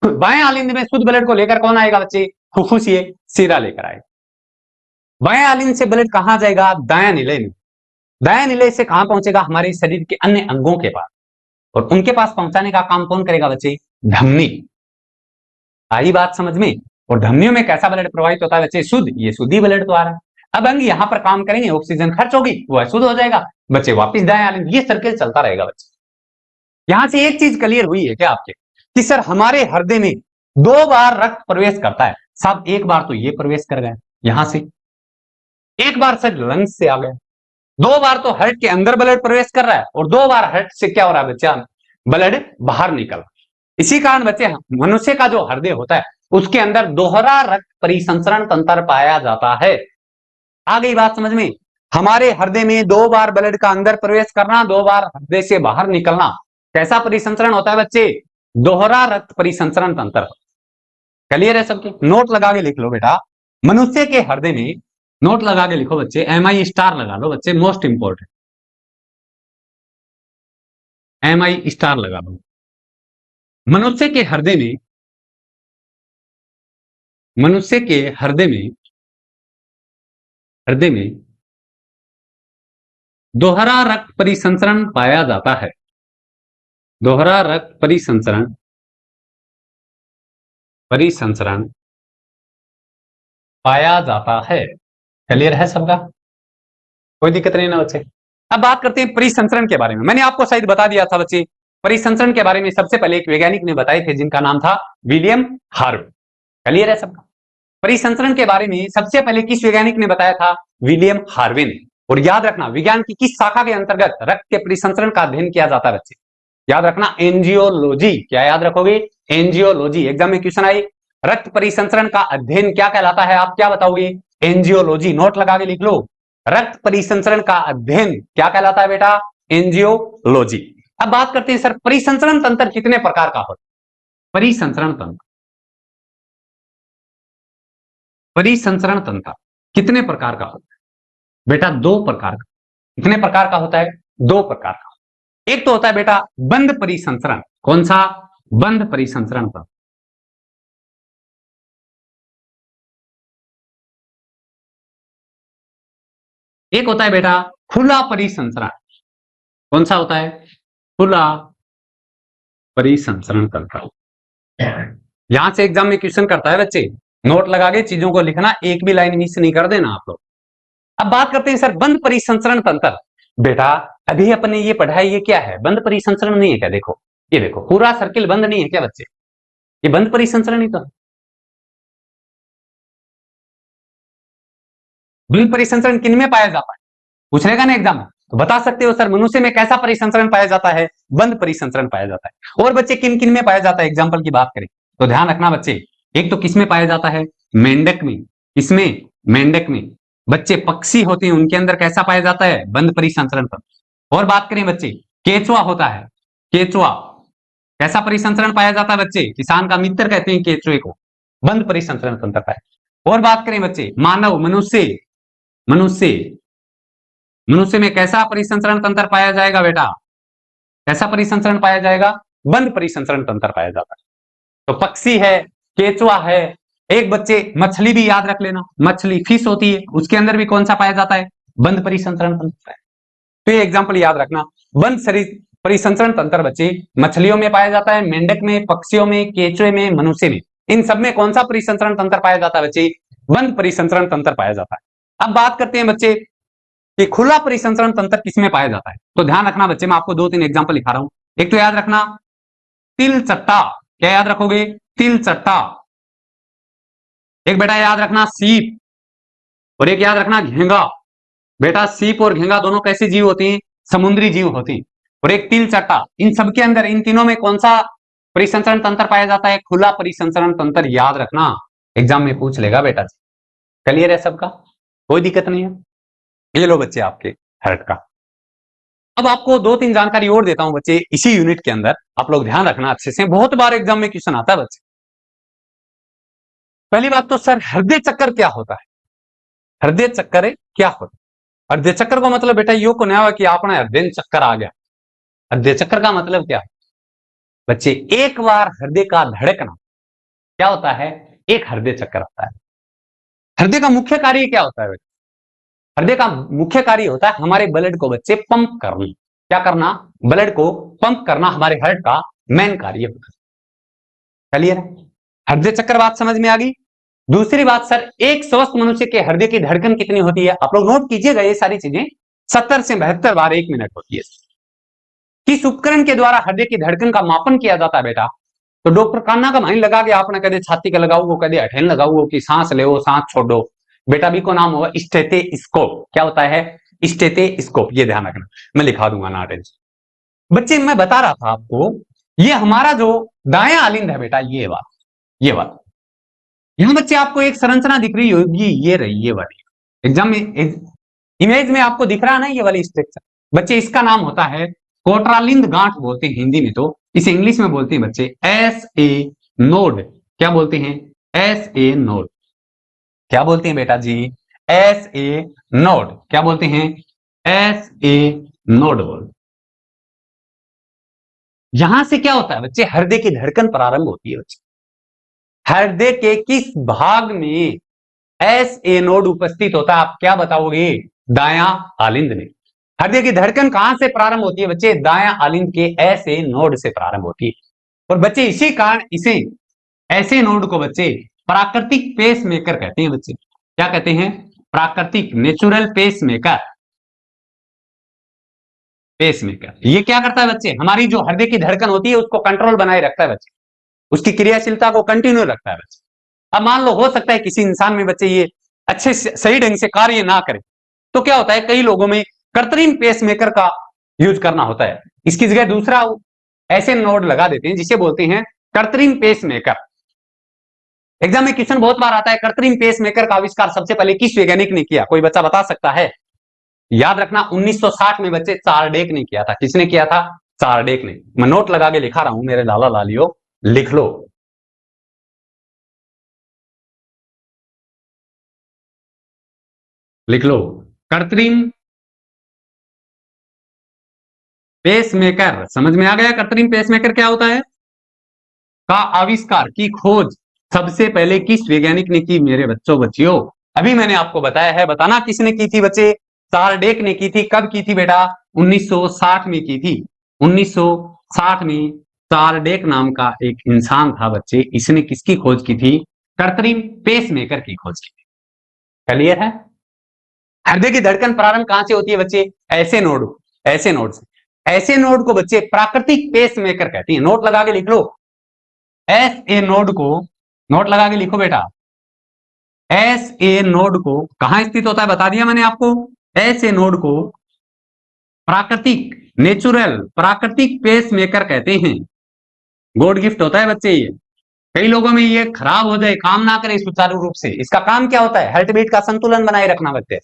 बाएं आलिंद में शुद्ध ब्लड को लेकर कौन आएगा बच्चे, फुफ्फुसीय सिरा लेकर आएगा। बाएं आलिंद से ब्लड कहां जाएगा, दायां नीले में। दायां नीले से कहां पहुंचेगा, हमारे शरीर के अन्य अंगों के पास। और उनके पास पहुंचाने का काम कौन करेगा बच्चे, धमनी। आई बात समझ में। और धमनियों में कैसा ब्लड प्रवाहित होता है बच्चे, शुद्ध, ये शुद्धि ब्लड तो आ रहा है। अब अंग यहां पर काम करेंगे, ऑक्सीजन खर्च होगी, वो अशुद्ध हो जाएगा बच्चे, वापिस दाएं आलिंद। ये सर्किल चलता रहेगा बच्चे। यहां से एक चीज क्लियर हुई है क्या आपके, कि सर हमारे हृदय में 2 बार रक्त प्रवेश करता है। साहब एक बार तो ये प्रवेश कर गया यहां से, एक बार सर लंग्स से आ गया, 2 बार तो हार्ट के अंदर ब्लड प्रवेश कर रहा है, और 2 बार हार्ट से क्या हो रहा है बच्चा, ब्लड बाहर निकल। इसी कारण बच्चे मनुष्य का जो हृदय होता है उसके अंदर दोहरा रक्त परिसंचरण तंत्र पाया जाता है। आ गई बात समझ में। हमारे हृदय में 2 बार ब्लड का अंदर प्रवेश करना, 2 बार हृदय से बाहर निकलना। कैसा परिसंचरण होता है बच्चे, दोहरा रक्त परिसंचरण तंत्र। क्लियर है सबके, नोट लगा के लिख लो बेटा। मनुष्य के हृदय में, नोट लगा के लिखो बच्चे, MI स्टार लगा लो बच्चे, मोस्ट इंपोर्टेंट, MI स्टार लगा लो। मनुष्य के हृदय में, मनुष्य के हृदय में, हृदय में दोहरा रक्त परिसंचरण पाया जाता है। दोहरा रक्त परिसंचरण, परिसंचरण पाया जाता है। क्लियर है सबका, कोई दिक्कत नहीं ना बच्चे। अब बात करते हैं परिसंचरण के बारे में। मैंने आपको शायद बता दिया था बच्चे, परिसंचरण के बारे में सबसे पहले एक वैज्ञानिक ने बताए थे, जिनका नाम था विलियम हार्वे। क्लियर है सबका। परिसंचरण के बारे में सबसे पहले किस वैज्ञानिक ने बताया था, विलियम हार्वे ने। और याद रखना, विज्ञान की किस शाखा के अंतर्गत रक्त के परिसंचरण का अध्ययन किया जाता है बच्चे, याद रखना, एंजियोलॉजी। क्या याद रखोगे, एंजियोलॉजी। एग्जाम में क्वेश्चन आई, रक्त परिसंचरण का अध्ययन क्या कहलाता है, आप क्या बताओगे, एंजियोलॉजी। नोट लगा के लिख लो, रक्त परिसंचरण का अध्ययन क्या कहलाता है बेटा, एंजियोलॉजी। अब बात करते हैं सर, परिसंचरण तंत्र कितने प्रकार का होता है। परिसंचरण तंत्र, परिसंचरण तंत्र कितने प्रकार का होता है बेटा? 2 प्रकार का। कितने प्रकार का होता है? 2 प्रकार का। एक तो होता है बेटा बंद परिसंचरण। कौन सा? बंद परिसंचरण का। एक होता है बेटा खुला परिसंचरण। कौन सा होता है? खुला परिसंचरण तंत्र। यहां से एग्जाम में क्वेश्चन करता है बच्चे, नोट लगा के चीजों को लिखना, एक भी लाइन मिस नहीं कर देना आप लोग। अब बात करते हैं सर बंद परिसंचरण तंत्र। बेटा अभी अपने ये पढ़ा है, ये क्या है? बंद परिसंचरण नहीं है क्या? देखो ये देखो, पूरा सर्किल बंद नहीं है क्या बच्चे? ये बंद परिसंचरण ही तो है। बंद परिसंचरण किन में पाया जाता है? पूछ लेगा ना एग्जाम में, तो बता सकते हो सर मनुष्य में कैसा परिसंचरण पाया जाता है? बंद परिसंचरण पाया जाता है। और बच्चे किन किन में पाया जाता है? एग्जाम्पल की बात करें तो ध्यान रखना बच्चे, एक तो किसमें पाया जाता है? मेंढक में। किसमें? मेंढक में। बच्चे पक्षी होते हैं, उनके अंदर कैसा पाया जाता है? बंद परिसंचरण तंत्र। और बात करें बच्चे, केचुआ होता है, केचुआ, कैसा परिसंचरण पाया जाता है बच्चे? किसान का मित्र कहते हैं केचुए को, बंद परिसंचरण तंत्र पाया। और बात करें बच्चे मानव, मनुष्य, मनुष्य, मनुष्य में कैसा परिसंचरण तंत्र पाया जाएगा बेटा? कैसा परिसंचरण पाया जाएगा? बंद परिसंचरण तंत्र पाया जाता है। तो पक्षी है, केचुआ है, एक बच्चे मछली भी याद रख लेना, मछली फिश होती है, उसके अंदर भी कौन सा पाया जाता है? बंद परिसंचरण तंत्र है। तो ये एग्जाम्पल याद रखना। बंद शरीर परिसंचरण तंत्र बच्चे मछलियों में पाया जाता है, मेंढक में, पक्षियों में, केचुए में, मनुष्य में। इन सब में कौन सा परिसंचरण तंत्र पाया जाता है बच्चे? बंद परिसंचरण तंत्र पाया जाता है। अब बात करते हैं बच्चे कि खुला परिसंचरण तंत्र किसमें पाया जाता है। तो ध्यान रखना बच्चे, मैं आपको 2-3 एग्जाम्पल दिखा रहा हूं। एक तो याद रखना तिल चट्टा। क्या याद रखोगे? तिल चट्टा। एक बेटा याद रखना सीप, और एक याद रखना घेंगा। बेटा सीप और घेंगा दोनों कैसे जीव होती हैं? समुद्री जीव होती हैं। और एक तिल चट्टा। इन सबके अंदर, इन तीनों में कौन सा परिसंचरण तंत्र पाया जाता है? खुला परिसंचरण तंत्र। याद रखना, एग्जाम में पूछ लेगा बेटा। क्लियर है सबका? कोई दिक्कत नहीं है। ये लो बच्चे आपके हर्ट का। अब आपको 2-3 जानकारी और देता हूं बच्चे इसी यूनिट के अंदर, आप लोग ध्यान रखना अच्छे से, बहुत बार एग्जाम में क्वेश्चन आता है बच्चे। पहली बात तो सर हृदय चक्कर क्या होता है? हृदय चक्कर क्या होता है? हृदय चक्कर का मतलब बेटा यो को नहीं कि आपने हृदय चक्कर आ गया। हृदय चक्कर का मतलब क्या है बच्चे? एक बार हृदय का धड़कना क्या होता है? एक हृदय चक्कर आता है। हृदय का मुख्य कार्य क्या होता है बेटा? हृदय का मुख्य कार्य होता है हमारे ब्लड को बच्चे पंप करना। क्या करना? ब्लड को पंप करना हमारे हार्ट का मेन कार्य होता है। क्लियर है? हृदय चक्कर बात समझ में आ गई। दूसरी बात सर, एक स्वस्थ मनुष्य के हृदय की धड़कन कितनी होती है? आप लोग नोट कीजिएगा ये सारी चीजें, 70 से 72 बार 1 मिनट होती है। किस उपकरण के द्वारा हृदय की धड़कन का मापन किया जाता है बेटा? तो डॉक्टर कान्ना का भाई लगा के आपने कदे छाती के लगाओ, कदे हठेन लगाओ, कि सांस ले सांस छोड़ो। बेटा भी को नाम होगा स्टेथोस्कोप। क्या होता है? स्टेथोस्कोप। ये ध्यान रखना, मैं लिखा दूंगा, ना टेंशन। बच्चे मैं बता रहा था आपको, ये हमारा जो दायां आलिंद है बेटा, ये बात, ये बात। यहां बच्चे आपको एक संरचना दिख रही होगी, ये रही, ये वाली। एग्जाम में इमेज में आपको दिख रहा ना ये वाली स्ट्रक्चर। बच्चे इसका नाम होता है कोटरालिंद गांठ बोलते हैं हिंदी में, तो इसे इंग्लिश में बोलते हैं बच्चे एस ए नोड। क्या बोलते हैं? S A node. क्या बोलते हैं बेटा जी? S A node. क्या बोलते हैं? एस ए नोड बोल। यहां से क्या होता है बच्चे? हृदय की धड़कन प्रारंभ होती है बच्चे। हृदय के किस भाग में एस ए नोड उपस्थित होता है? आप क्या बताओगे? दायां आलिंद में। हृदय की धड़कन कहां से प्रारंभ होती है बच्चे? दायां आलिंद के एस ए नोड से प्रारंभ होती है। और बच्चे इसी कारण इसे, ऐसे नोड को बच्चे प्राकृतिक पेस मेकर कहते हैं बच्चे। क्या कहते हैं? प्राकृतिक, natural pacemaker. Pacemaker ये क्या करता है बच्चे? हमारी जो हृदय की धड़कन होती है उसको कंट्रोल बनाए रखता है बच्चे, उसकी क्रियाशीलता को कंटिन्यू रखता है बच्चे। अब मान लो हो सकता है किसी इंसान में बच्चे ये अच्छे सही ढंग से कार्य ना करे, तो क्या होता है, कई लोगों में कृत्रिम पेसमेकर का यूज करना होता है। इसकी जगह दूसरा ऐसे नोड लगा देते हैं जिसे बोलते हैं कृत्रिम पेसमेकर। एग्जाम में क्वेश्चन बहुत बार आता है, कृत्रिम पेसमेकर का आविष्कार सबसे पहले किस वैज्ञानिक ने किया? कोई बच्चा बता सकता है? याद रखना 1960 में बच्चे चार्डेक ने किया था। किसने किया था? चार्डेक ने। मैं नोट लगा के लिखा रहा हूं मेरे लाला लालियो, लिख लो। लिख लो, कृत्रिम पेसमेकर। समझ में आ गया कृत्रिम पेसमेकर क्या होता है? का आविष्कार की खोज सबसे पहले किस वैज्ञानिक ने की मेरे बच्चों बच्चियों? अभी मैंने आपको बताया है, बताना किसने की थी बच्चे? चार्ल्स ने की थी। कब की थी बेटा? 1960 में की थी। 1960 में चार्ल्स नाम का एक इंसान था बच्चे, इसने किसकी खोज की थी? कृत्रिम पेसमेकर की खोज की थी। क्लियर है? हृदय की धड़कन प्रारंभ कहां से होती है बच्चे? ऐसे नोड, ऐसे नोड से। ऐसे नोड को बच्चे प्राकृतिक पेसमेकर कहते हैं। नोट लगा के लिख लो, एस ए नोड को नोट लगा के लिखो बेटा। एस ए नोड को कहां स्थित होता है बता दिया मैंने आपको। एस ए नोड को प्राकृतिक, नेचुरल, प्राकृतिक पेसमेकर कहते हैं। गॉड गिफ्ट होता है बच्चे ये। कई लोगों में ये खराब हो जाए, काम ना करे सुचारू रूप से। इसका काम क्या होता है? हार्ट बीट का संतुलन बनाए रखना बच्चे।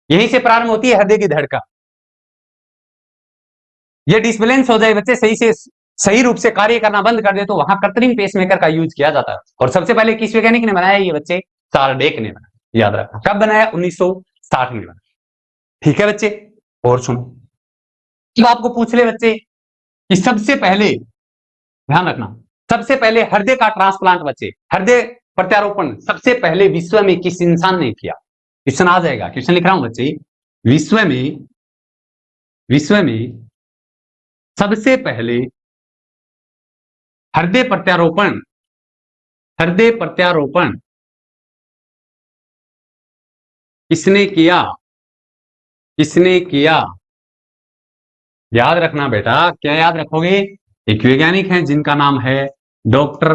यहीं से प्रारंभ होती है हृदय की धड़कन। ये डिसबैलेंस हो जाए बच्चे, सही से सही रूप से कार्य करना बंद कर दे, तो वहां कृत्रिम पेसमेकर का यूज किया जाता है। और सबसे पहले किस वैज्ञानिक ने बनाया ये बच्चे? चार्ल्स ने बनाया। याद रखना कब बनाया? 1960 में बनाया। ठीक है बच्चे, और सुनो, अब आपको पूछ ले बच्चे कि सबसे पहले, ध्यान रखना, सबसे पहले हृदय का ट्रांसप्लांट बच्चे, हृदय प्रत्यारोपण सबसे पहले विश्व में किस इंसान ने किया? क्वेश्चन आ जाएगा, क्वेश्चन लिख रहा हूं बच्चे। विश्व में सबसे पहले हृदय प्रत्यारोपण, हृदय प्रत्यारोपण किसने किया? किसने किया? याद रखना बेटा, क्या याद रखोगे? एक वैज्ञानिक हैं जिनका नाम है doctor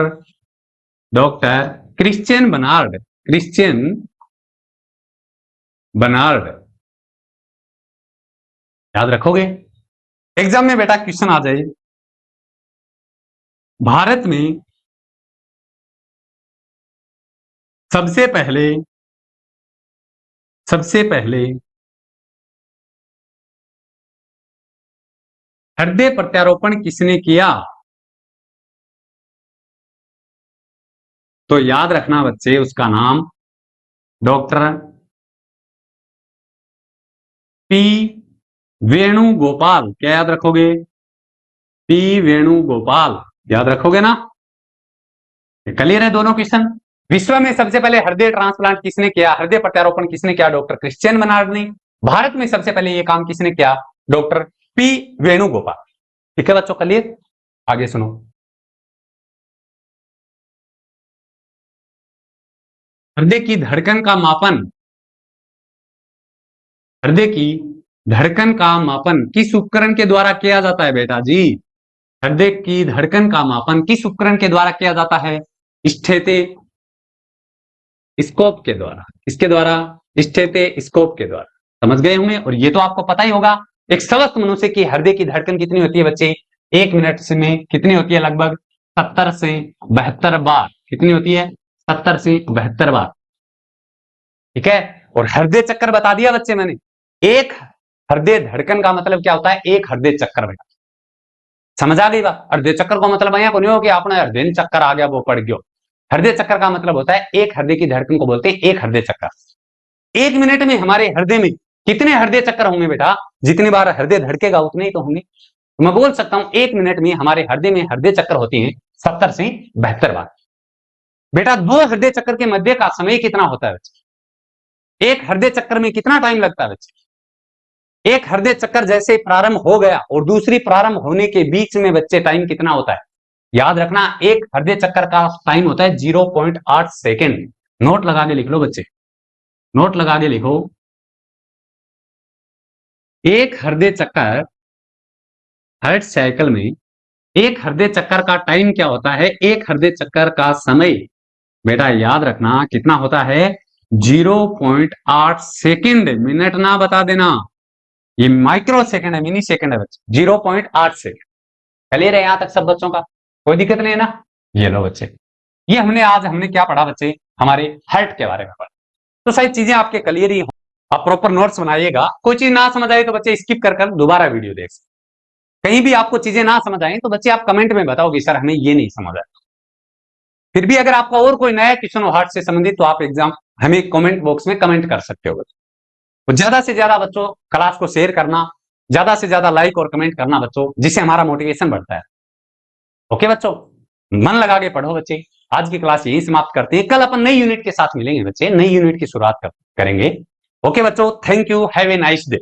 doctor Christian Barnard, Christian Barnard. याद रखोगे? एग्जाम में बेटा क्वेश्चन आ जाए, भारत में सबसे पहले हृदय प्रत्यारोपण किसने किया? तो याद रखना बच्चे, उसका नाम डॉक्टर पी वेणुगोपाल। क्या याद रखोगे? पी वेणुगोपाल। याद रखोगे ना? क्लियर है दोनों क्वेश्चन? विश्व में सबसे पहले हृदय ट्रांसप्लांट किसने किया, हृदय प्रत्यारोपण किसने किया? डॉक्टर क्रिश्चियन बर्नार्ड ने। भारत में सबसे पहले यह काम किसने किया? Doctor P Venugopal. ठीक है बच्चों, क्लियर? आगे सुनो, हृदय की धड़कन का मापन, हृदय की धड़कन का मापन किस उपकरण के द्वारा किया जाता है बेटा जी? हृदय की धड़कन का मापन किस उपकरण के द्वारा किया जाता है? स्टेथोस्कोप के द्वारा। किसके द्वारा? स्टेथोस्कोप के द्वारा। समझ गए होंगे। और ये तो आपको पता ही होगा, एक स्वस्थ मनुष्य की हृदय की धड़कन कितनी होती है बच्चे? 1 मिनट में कितनी होती है? लगभग 70 से 72 बार। कितनी होती है? 70 से 72 बार। ठीक है। और हृदय चक्कर बता दिया बच्चे मैंने। एक हृदय धड़कन का मतलब क्या होता है? एक हृदय चक्कर बेटा। समझ आ गई बात? हृदय चक्कर का मतलब यहाँ को नहीं हो कि आपने हृदय चक्कर आ गया वो पड़ गया। हृदय चक्कर का मतलब होता है एक हृदय की धड़कन को बोलते हैं एक हृदय चक्कर। 1 मिनट में हमारे हृदय में कितने हृदय चक्कर होंगे बेटा? जितनी बार हृदय धड़केगा उतने ही तो होंगे। तो मैं बोल सकता हूं 1 मिनट में हमारे हृदय में हृदय चक्कर होते हैं 70 से 72 बार। बेटा 2 हृदय चक्कर के मध्य का समय कितना होता है बच्चे? एक हृदय चक्कर में कितना टाइम लगता है बच्चे? एक हृदय चक्कर जैसे प्रारंभ हो गया और दूसरी प्रारंभ होने के बीच में बच्चे टाइम कितना होता है? याद रखना, एक हृदय चक्कर का टाइम होता है 0.8 सेकेंड। नोट लगा के लिख लो बच्चे, नोट लगा के लिखो। एक हृदय चक्कर, हर्ट साइकिल में एक हृदय चक्कर का टाइम क्या होता है? एक हृदय चक्कर का समय बेटा याद रखना कितना होता है? 0.8 सेकेंड। मिनट ना बता देना, ये माइक्रो सेकेंड है, मिनी सेकेंड है बच्चे। 0.8 सेकेंड। क्लियर है यहां तक सब बच्चों का? कोई दिक्कत नहीं है ना? ये लो बच्चे, ये हमने क्या पढ़ा बच्चे? हमारे हार्ट के बारे में पढ़ा। तो सारी चीजें आपके क्लियर ही हो। आप प्रॉपर नोट्स बनाइएगा। कोई चीज ना समझ आए तो बच्चे स्किप कर दोबारा वीडियो देख सकते। कहीं भी आपको चीजें ना समझ आए तो बच्चे आप कमेंट में बताओ कि सर हमें ये नहीं समझ आया। फिर भी अगर आपका और कोई नया क्वेश्चन हो हार्ट से संबंधित तो आप एग्जाम हमें कमेंट बॉक्स में कमेंट कर सकते हो। तो ज्यादा से ज्यादा बच्चों क्लास को शेयर करना, ज्यादा से ज्यादा लाइक और कमेंट करना बच्चों, जिससे हमारा मोटिवेशन बढ़ता है। ओके बच्चों, मन लगा के पढ़ो बच्चे। आज की क्लास यही समाप्त करते हैं, कल अपन नई यूनिट के साथ मिलेंगे बच्चे, नई यूनिट की शुरुआत करेंगे। ओके बच्चों, thank you, have a nice day.